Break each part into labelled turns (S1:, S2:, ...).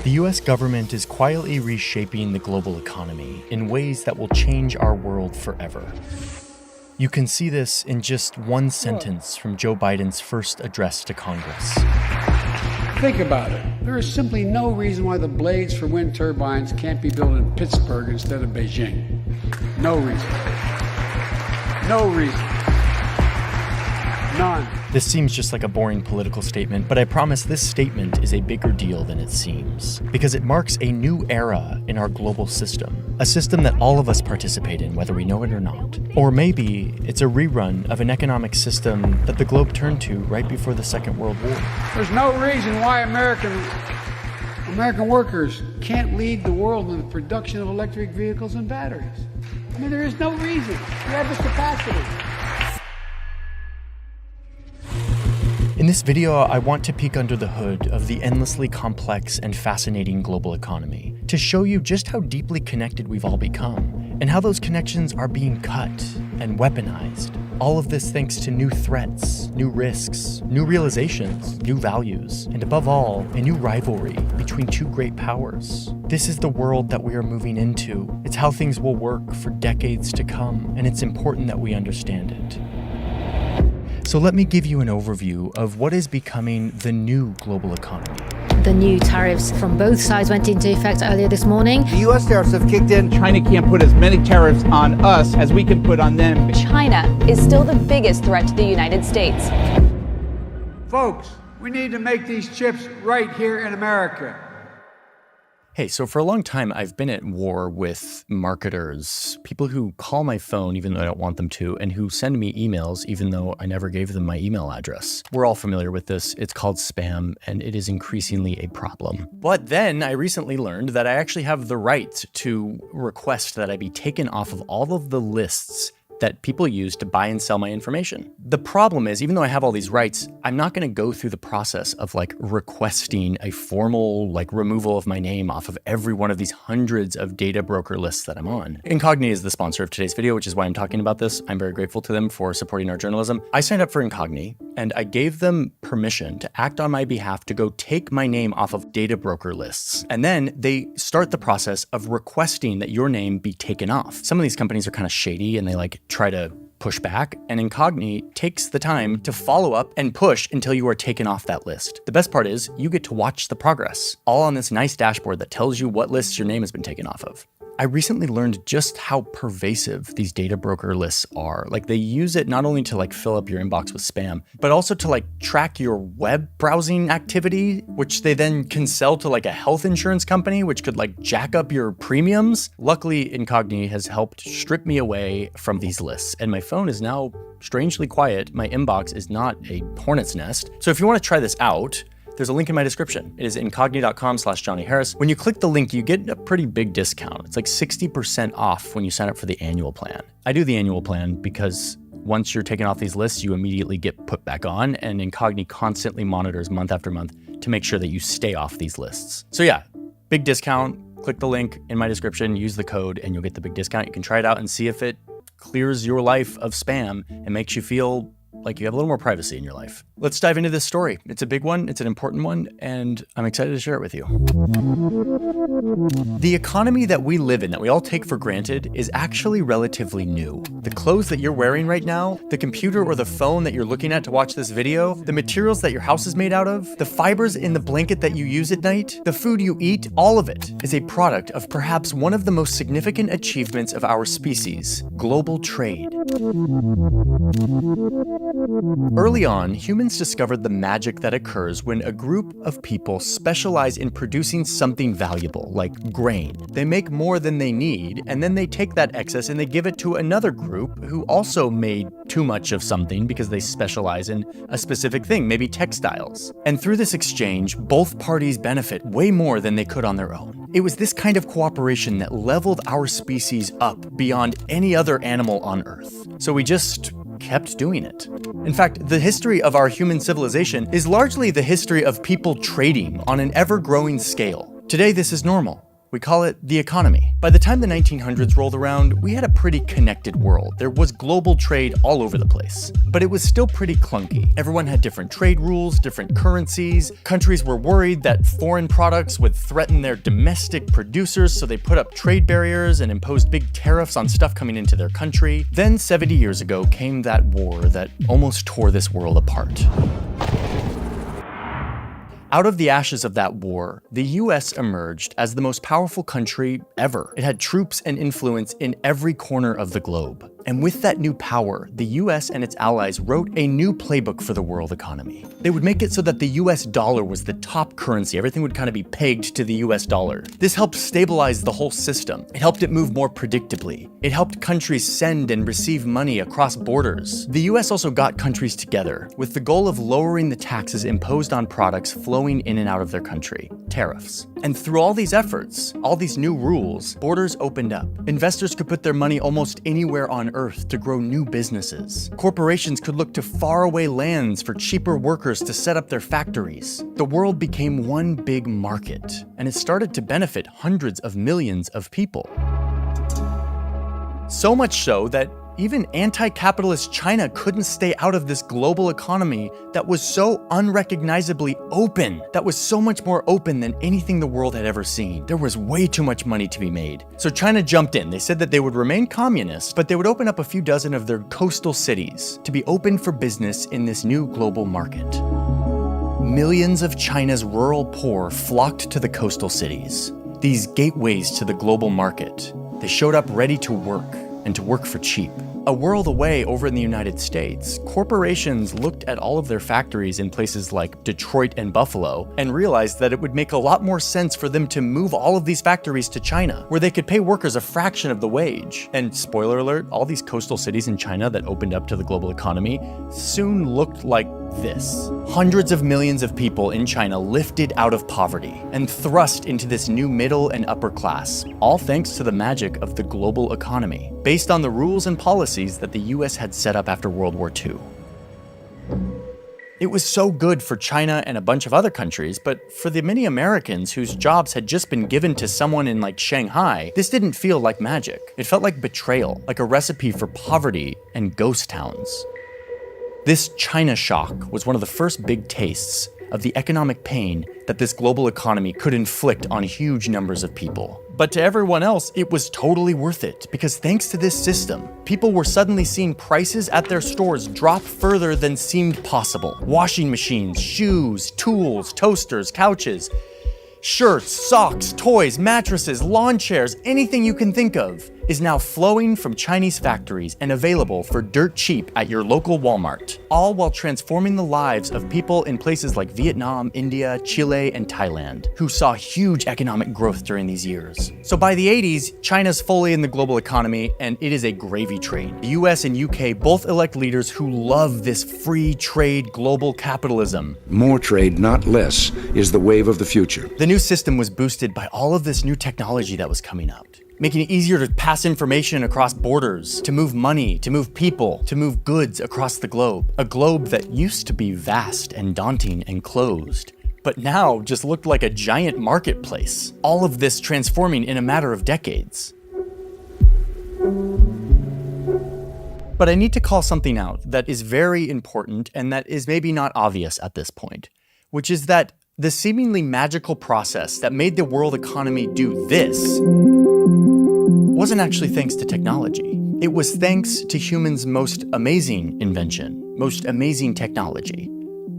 S1: The US government is quietly reshaping the global economy in ways that will change our world forever. You can see this in just one sentence from Joe Biden's first address to Congress.
S2: Think about it. There is simply no reason why the blades for wind turbines can't be built in Pittsburgh instead of Beijing. No reason. No reason. None.
S1: This seems just like a boring political statement, but I promise this statement is a bigger deal than it seems, because it marks a new era in our global system, a system that all of us participate in, whether we know it or not. Or maybe it's a rerun of an economic system that the globe turned to right before the Second World War.
S2: There's no reason why American workers can't lead the world in the production of electric vehicles and batteries. I mean, there is no reason. We have the capacity.
S1: In this video, I want to peek under the hood of the endlessly complex and fascinating global economy to show you just how deeply connected we've all become and how those connections are being cut and weaponized. All of this thanks to new threats, new risks, new realizations, new values, and above all, a new rivalry between two great powers. This is the world that we are moving into. It's how things will work for decades to come, and it's important that we understand it. So let me give you an overview of what is becoming the new global economy.
S3: The new tariffs from both sides went into effect earlier this morning.
S4: The U.S. tariffs have kicked in.
S5: China can't put as many tariffs on us as we can put on them.
S6: China is still the biggest threat to the United States.
S2: Folks, we need to make these chips right here in America.
S1: Hey, so for a long time, I've been at war with marketers, people who call my phone even though I don't want them to, and who send me emails even though I never gave them my email address. We're all familiar with this. It's called spam, and it is increasingly a problem. But then I recently learned that I actually have the right to request that I be taken off of all of the lists that people use to buy and sell my information. The problem is, even though I have all these rights, I'm not going to go through the process of requesting a formal removal of my name off of every one of these hundreds of data broker lists that I'm on. Incogni is the sponsor of today's video, which is why I'm talking about this. I'm very grateful to them for supporting our journalism. I signed up for Incogni and I gave them permission to act on my behalf to go take my name off of data broker lists. And then they start the process of requesting that your name be taken off. Some of these companies are kind of shady and they try to push back, and Incogni takes the time to follow up and push until you are taken off that list. The best part is you get to watch the progress, all on this nice dashboard that tells you what lists your name has been taken off of. I recently learned just how pervasive these data broker lists are. They use it not only to fill up your inbox with spam, but also to track your web browsing activity, which they then can sell to a health insurance company, which could jack up your premiums. Luckily, Incogni has helped strip me away from these lists, and my phone is now strangely quiet. My inbox is not a hornet's nest. So if you want to try this out, there's a link in my description. It is incogni.com/Johnny Harris. When you click the link, you get a pretty big discount. It's 60% off when you sign up for the annual plan. I do the annual plan because once you're taken off these lists, you immediately get put back on, and Incogni constantly monitors month after month to make sure that you stay off these lists. So yeah, big discount. Click the link in my description, use the code, and you'll get the big discount. You can try it out and see if it clears your life of spam and makes you feel like you have a little more privacy in your life. Let's dive into this story. It's a big one, it's an important one, and I'm excited to share it with you. The economy that we live in, that we all take for granted, is actually relatively new. The clothes that you're wearing right now, the computer or the phone that you're looking at to watch this video, the materials that your house is made out of, the fibers in the blanket that you use at night, the food you eat, all of it is a product of perhaps one of the most significant achievements of our species, global trade. Early on, humans discovered the magic that occurs when a group of people specialize in producing something valuable, like grain. They make more than they need, and then they take that excess and they give it to another group who also made too much of something because they specialize in a specific thing, maybe textiles. And through this exchange, both parties benefit way more than they could on their own. It was this kind of cooperation that leveled our species up beyond any other animal on Earth. So we just kept doing it. In fact, the history of our human civilization is largely the history of people trading on an ever-growing scale. Today, this is normal. We call it the economy. By the time the 1900s rolled around, we had a pretty connected world. There was global trade all over the place. But it was still pretty clunky. Everyone had different trade rules, different currencies. Countries were worried that foreign products would threaten their domestic producers, so they put up trade barriers and imposed big tariffs on stuff coming into their country. Then 70 years ago came that war that almost tore this world apart. Out of the ashes of that war, the US emerged as the most powerful country ever. It had troops and influence in every corner of the globe. And with that new power, the US and its allies wrote a new playbook for the world economy. They would make it so that the US dollar was the top currency. Everything would kind of be pegged to the US dollar. This helped stabilize the whole system. It helped it move more predictably. It helped countries send and receive money across borders. The US also got countries together with the goal of lowering the taxes imposed on products flowing in and out of their country, tariffs. And through all these efforts, all these new rules, borders opened up. Investors could put their money almost anywhere on Earth to grow new businesses. Corporations could look to faraway lands for cheaper workers to set up their factories. The world became one big market, and it started to benefit hundreds of millions of people. So much so that even anti-capitalist China couldn't stay out of this global economy that was so unrecognizably open, that was so much more open than anything the world had ever seen. There was way too much money to be made. So China jumped in. They said that they would remain communist, but they would open up a few dozen of their coastal cities to be open for business in this new global market. Millions of China's rural poor flocked to the coastal cities, these gateways to the global market. They showed up ready to work, and to work for cheap. A world away over in the United States, corporations looked at all of their factories in places like Detroit and Buffalo and realized that it would make a lot more sense for them to move all of these factories to China, where they could pay workers a fraction of the wage. And spoiler alert, all these coastal cities in China that opened up to the global economy soon looked like this. Hundreds of millions of people in China lifted out of poverty and thrust into this new middle and upper class, all thanks to the magic of the global economy, based on the rules and policies that the US had set up after World War II. It was so good for China and a bunch of other countries, but for the many Americans whose jobs had just been given to someone in like Shanghai, this didn't feel like magic. It felt like betrayal, like a recipe for poverty and ghost towns. This China shock was one of the first big tastes of the economic pain that this global economy could inflict on huge numbers of people. But to everyone else, it was totally worth it, because thanks to this system, people were suddenly seeing prices at their stores drop further than seemed possible. Washing machines, shoes, tools, toasters, couches, shirts, socks, toys, mattresses, lawn chairs, anything you can think of is now flowing from Chinese factories and available for dirt cheap at your local Walmart, all while transforming the lives of people in places like Vietnam, India, Chile, and Thailand, who saw huge economic growth during these years. So by the 80s, China's fully in the global economy, and it is a gravy train. The US and UK both elect leaders who love this free trade global capitalism.
S4: More trade, not less, is the wave of the future.
S1: The new system was boosted by all of this new technology that was coming out, making it easier to pass information across borders, to move money, to move people, to move goods across the globe. A globe that used to be vast and daunting and closed, but now just looked like a giant marketplace. All of this transforming in a matter of decades. But I need to call something out that is very important and that is maybe not obvious at this point, which is that the seemingly magical process that made the world economy do this wasn't actually thanks to technology. It was thanks to humans' most amazing invention, most amazing technology: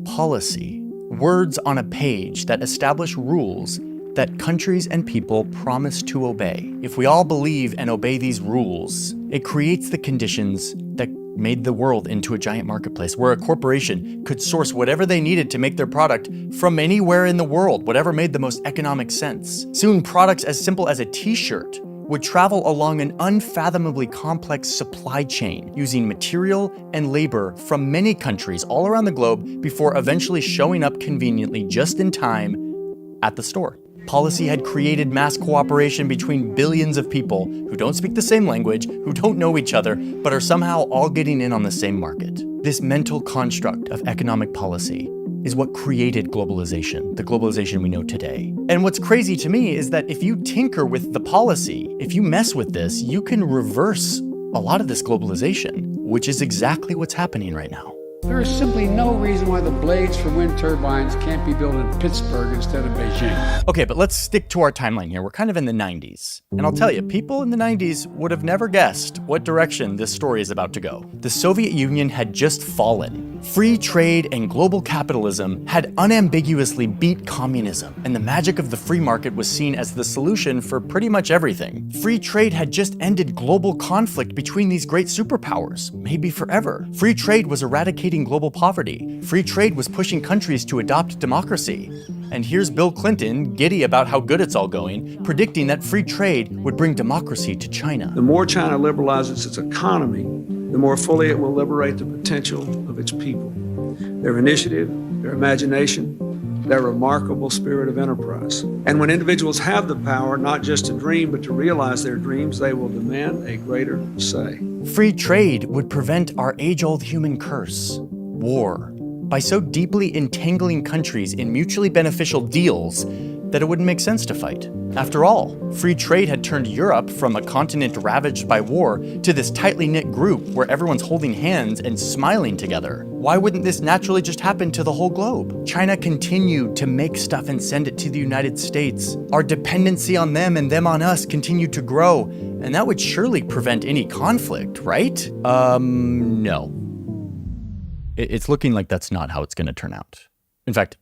S1: policy. Words on a page that establish rules that countries and people promise to obey. If we all believe and obey these rules, it creates the conditions that made the world into a giant marketplace where a corporation could source whatever they needed to make their product from anywhere in the world, whatever made the most economic sense. Soon, products as simple as a t-shirt would travel along an unfathomably complex supply chain using material and labor from many countries all around the globe before eventually showing up conveniently just in time at the store. Policy had created mass cooperation between billions of people who don't speak the same language, who don't know each other, but are somehow all getting in on the same market. This mental construct of economic policy is what created globalization, the globalization we know today. And what's crazy to me is that if you tinker with the policy, if you mess with this, you can reverse a lot of this globalization, which is exactly what's happening right now.
S2: There is simply no reason why the blades for wind turbines can't be built in Pittsburgh instead of Beijing.
S1: Okay, but let's stick to our timeline here. We're kind of in the 90s. And I'll tell you, people in the 90s would have never guessed what direction this story is about to go. The Soviet Union had just fallen. Free trade and global capitalism had unambiguously beat communism, and the magic of the free market was seen as the solution for pretty much everything. Free trade had just ended global conflict between these great superpowers, maybe forever. Free trade was eradicating global poverty. Free trade was pushing countries to adopt democracy. And here's Bill Clinton, giddy about how good it's all going, predicting that free trade would bring democracy to China.
S7: The more China liberalizes its economy, the more fully it will liberate the potential of its people. Their initiative, their imagination, their remarkable spirit of enterprise. And when individuals have the power not just to dream, but to realize their dreams, they will demand a greater say.
S1: Free trade would prevent our age-old human curse, war, by so deeply entangling countries in mutually beneficial deals that it wouldn't make sense to fight. After all, free trade had turned Europe from a continent ravaged by war to this tightly knit group where everyone's holding hands and smiling together. Why wouldn't this naturally just happen to the whole globe? China continued to make stuff and send it to the United States. Our dependency on them and them on us continued to grow, and that would surely prevent any conflict, right? No. It's looking like that's not how it's going to turn out. In fact,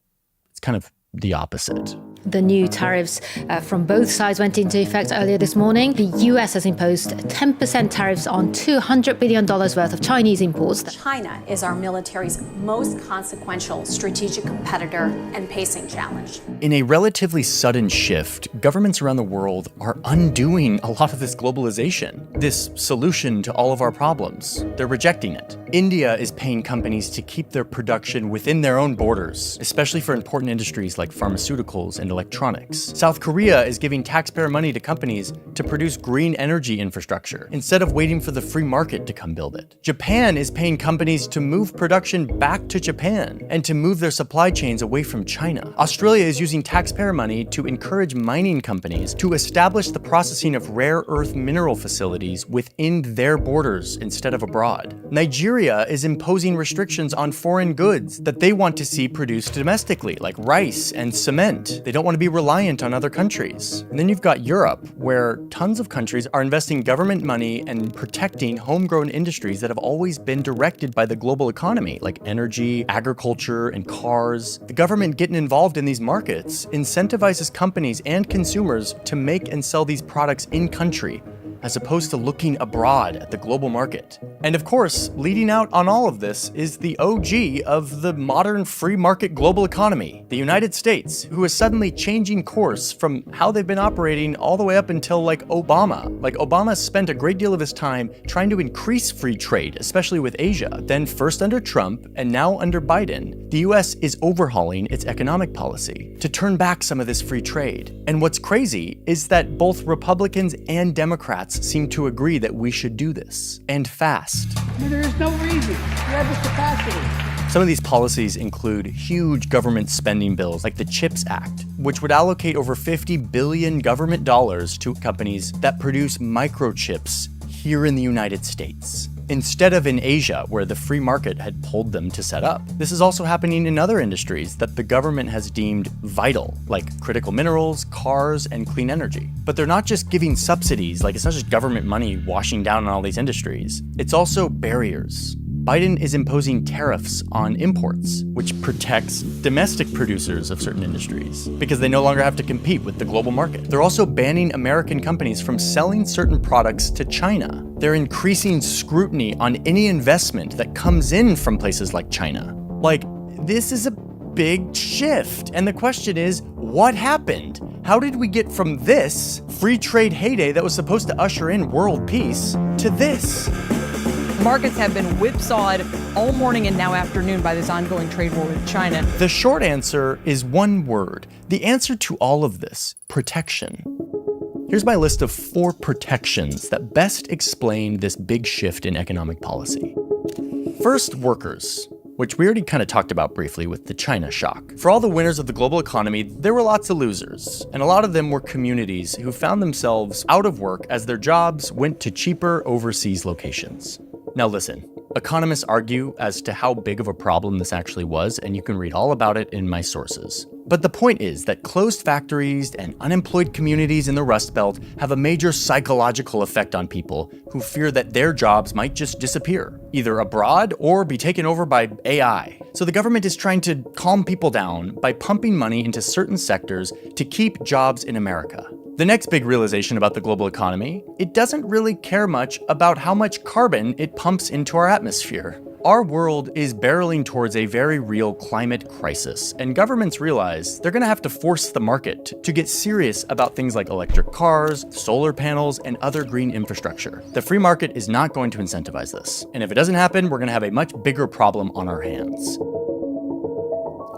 S1: it's kind of the opposite.
S3: The new tariffs from both sides went into effect earlier this morning. The US has imposed 10% tariffs on $200 billion worth of Chinese imports.
S8: China is our military's most consequential strategic competitor and pacing challenge.
S1: In a relatively sudden shift, governments around the world are undoing a lot of this globalization, this solution to all of our problems. They're rejecting it. India is paying companies to keep their production within their own borders, especially for important industries like pharmaceuticals and electronics. South Korea is giving taxpayer money to companies to produce green energy infrastructure instead of waiting for the free market to come build it. Japan is paying companies to move production back to Japan and to move their supply chains away from China. Australia is using taxpayer money to encourage mining companies to establish the processing of rare earth mineral facilities within their borders instead of abroad. Nigeria is imposing restrictions on foreign goods that they want to see produced domestically, like rice and cement. They don't want to be reliant on other countries. And then you've got Europe, where tons of countries are investing government money and protecting homegrown industries that have always been directed by the global economy, like energy, agriculture, and cars. The government getting involved in these markets incentivizes companies and consumers to make and sell these products in country, as opposed to looking abroad at the global market. And of course, leading out on all of this is the OG of the modern free market global economy, the United States, who is suddenly changing course from how they've been operating all the way up until like Obama. Like Obama spent a great deal of his time trying to increase free trade, especially with Asia. Then first under Trump and now under Biden, the US is overhauling its economic policy to turn back some of this free trade. And what's crazy is that both Republicans and Democrats seem to agree that we should do this, and fast.
S2: There is no reason. We have the capacity.
S1: Some of these policies include huge government spending bills like the CHIPS Act, which would allocate over $50 billion government dollars to companies that produce microchips here in the United States, instead of in Asia, where the free market had pulled them to set up. This is also happening in other industries that the government has deemed vital, like critical minerals, cars, and clean energy. But they're not just giving subsidies, like it's not just government money washing down on all these industries. It's also barriers. Biden is imposing tariffs on imports, which protects domestic producers of certain industries because they no longer have to compete with the global market. They're also banning American companies from selling certain products to China. They're increasing scrutiny on any investment that comes in from places like China. Like, this is a big shift. And the question is, what happened? How did we get from this free trade heyday that was supposed to usher in world peace to this?
S9: Markets have been whipsawed all morning and now afternoon by this ongoing trade war with China.
S1: The short answer is one word. The answer to all of this: protection. Here's my list of 4 protections that best explain this big shift in economic policy. First, workers. which we already kind of talked about briefly with the China shock. For all the winners of the global economy, there were lots of losers, and a lot of them were communities who found themselves out of work as their jobs went to cheaper overseas locations. Now listen, economists argue as to how big of a problem this actually was, and you can read all about it in my sources. But the point is that closed factories and unemployed communities in the Rust Belt have a major psychological effect on people who fear that their jobs might just disappear, either abroad or be taken over by AI. So the government is trying to calm people down by pumping money into certain sectors to keep jobs in America. The next big realization about the global economy, it doesn't really care much about how much carbon it pumps into our atmosphere. Our world is barreling towards a very real climate crisis, and governments realize they're gonna have to force the market to get serious about things like electric cars, solar panels, and other green infrastructure. The free market is not going to incentivize this, and if it doesn't happen, we're gonna have a much bigger problem on our hands.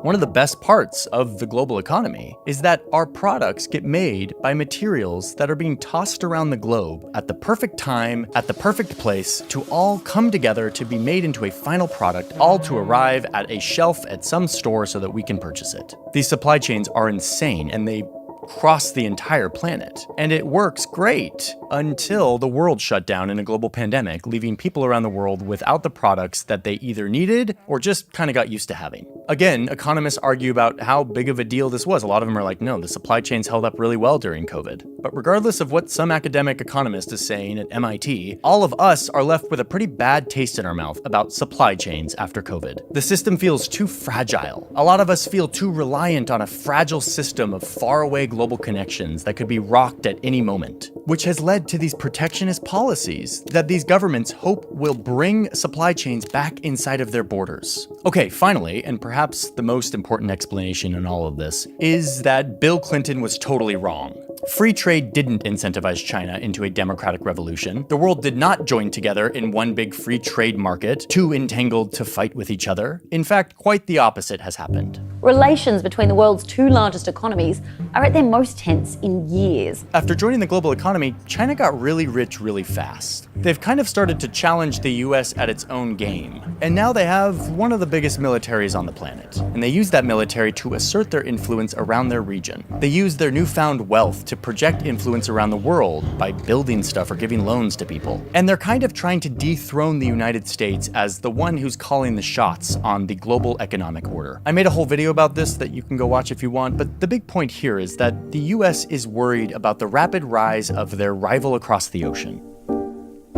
S1: One of the best parts of the global economy is that our products get made by materials that are being tossed around the globe at the perfect time, at the perfect place, to all come together to be made into a final product, all to arrive at a shelf at some store so that we can purchase it. These supply chains are insane, and they cross the entire planet. And it works great until the world shut down in a global pandemic, leaving people around the world without the products that they either needed or just kind of got used to having. Again, economists argue about how big of a deal this was. A lot of them are like, no, the supply chains held up really well during COVID. But regardless of what some academic economist is saying at MIT, all of us are left with a pretty bad taste in our mouth about supply chains after COVID. The system feels too fragile. A lot of us feel too reliant on a fragile system of faraway global connections that could be rocked at any moment, which has led to these protectionist policies that these governments hope will bring supply chains back inside of their borders. Okay, finally, and perhaps the most important explanation in all of this, is that Bill Clinton was totally wrong. Free trade didn't incentivize China into a democratic revolution. The world did not join together in one big free trade market, too entangled to fight with each other. In fact, quite the opposite has happened.
S10: Relations between the world's two largest economies are at their most tense in years.
S1: After joining the global economy, China got really rich really fast. They've kind of started to challenge the US at its own game. And now they have one of the biggest militaries on the planet. And they use that military to assert their influence around their region. They use their newfound wealth to project influence around the world by building stuff or giving loans to people. And they're kind of trying to dethrone the United States as the one who's calling the shots on the global economic order. I made a whole video about this that you can go watch if you want, but the big point here is that the US is worried about the rapid rise of their rival across the ocean.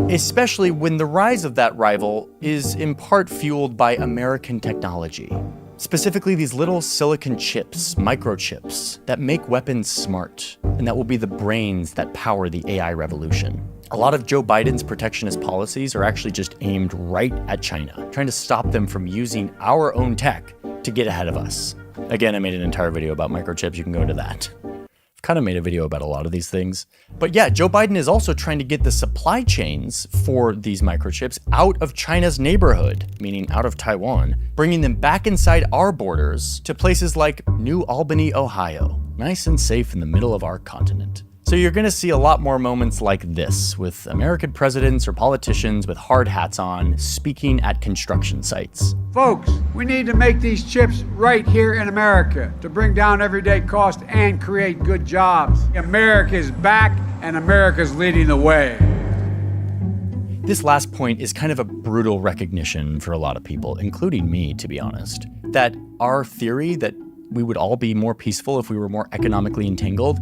S1: Especially when the rise of that rival is in part fueled by American technology. Specifically these little silicon chips, microchips, that make weapons smart, and that will be the brains that power the AI revolution. A lot of Joe Biden's protectionist policies are actually just aimed right at China, trying to stop them from using our own tech to get ahead of us. Again, I made an entire video about microchips, you can go to that. I've kind of made a video about a lot of these things. But yeah, Joe Biden is also trying to get the supply chains for these microchips out of China's neighborhood, meaning out of Taiwan, bringing them back inside our borders to places like New Albany, Ohio, nice and safe in the middle of our continent. So you're gonna see a lot more moments like this, with American presidents or politicians with hard hats on, speaking at construction sites.
S2: Folks, we need to make these chips right here in America to bring down everyday cost and create good jobs. America's back and America's leading the way.
S1: This last point is kind of a brutal recognition for a lot of people, including me, to be honest, that our theory that we would all be more peaceful if we were more economically entangled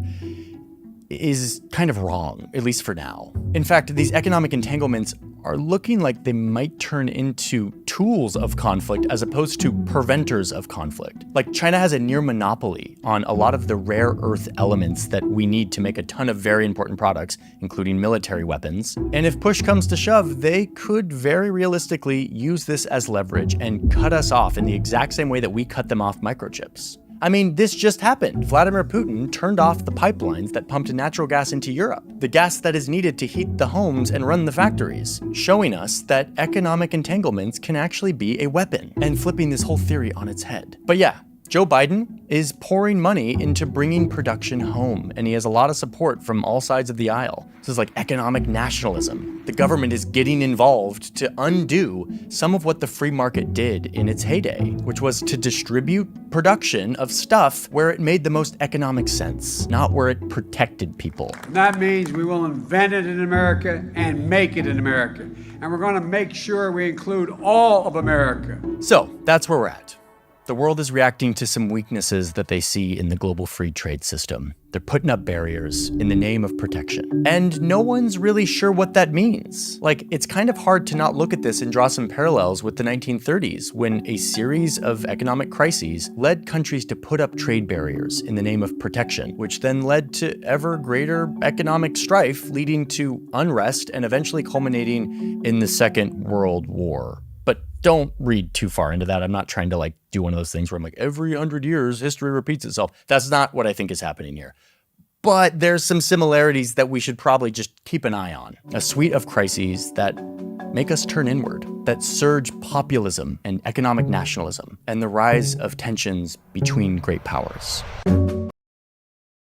S1: is kind of wrong, at least for now. In fact, these economic entanglements are looking like they might turn into tools of conflict as opposed to preventers of conflict. Like China has a near monopoly on a lot of the rare earth elements that we need to make a ton of very important products, including military weapons. And if push comes to shove, they could very realistically use this as leverage and cut us off in the exact same way that we cut them off microchips. I mean, this just happened. Vladimir Putin turned off the pipelines that pumped natural gas into Europe, the gas that is needed to heat the homes and run the factories, showing us that economic entanglements can actually be a weapon and flipping this whole theory on its head. But yeah, Joe Biden is pouring money into bringing production home, and he has a lot of support from all sides of the aisle. This is like economic nationalism. The government is getting involved to undo some of what the free market did in its heyday, which was to distribute production of stuff where it made the most economic sense, not where it protected people.
S2: And that means we will invent it in America and make it in America. And we're going to make sure we include all of America.
S1: So that's where we're at. The world is reacting to some weaknesses that they see in the global free trade system. They're putting up barriers in the name of protection. And no one's really sure what that means. Like, it's kind of hard to not look at this and draw some parallels with the 1930s, when a series of economic crises led countries to put up trade barriers in the name of protection, which then led to ever greater economic strife, leading to unrest and eventually culminating in the Second World War. But don't read too far into that. I'm not trying to do one of those things where I'm like, every 100 years, history repeats itself. That's not what I think is happening here. But there's some similarities that we should probably just keep an eye on. A suite of crises that make us turn inward, that surge populism and economic nationalism, and the rise of tensions between great powers.